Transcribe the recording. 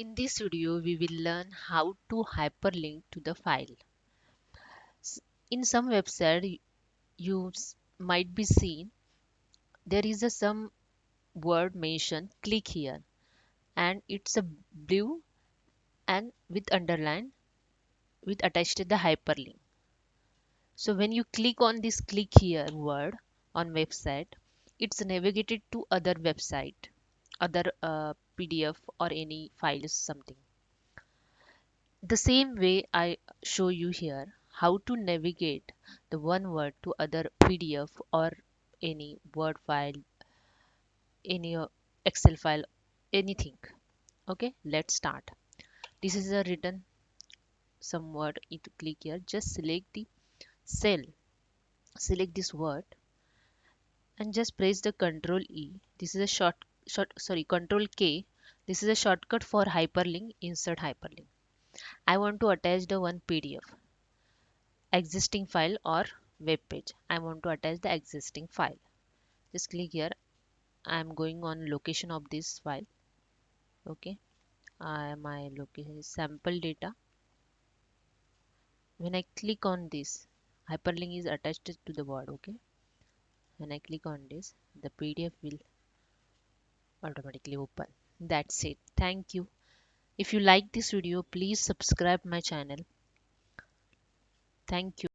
In this video, we will learn how to hyperlink to the file. In some website, you might be seen there is some word mentioned. Click here, and it's a blue and with underline with attached to the hyperlink. So when you click on this click here word on website, it's navigated to other website, other PDF or any files something. The same way I show you here how to navigate the one word to other PDF or any Word file, any Excel file, anything. Okay, let's start. This is a written some word. You click here, just select the cell, select this word and just press the Control E. This is a Control K. This is a shortcut for hyperlink, insert hyperlink. I want to attach the one PDF. Existing file or web page. I want to attach the existing file. Just click here. I am going on location of this file. Okay, my location is sample data. When I click on this, hyperlink is attached to the word. Okay, when I click on this, the PDF will automatically open. That's it. Thank you. If you like this video, please subscribe my channel. Thank you.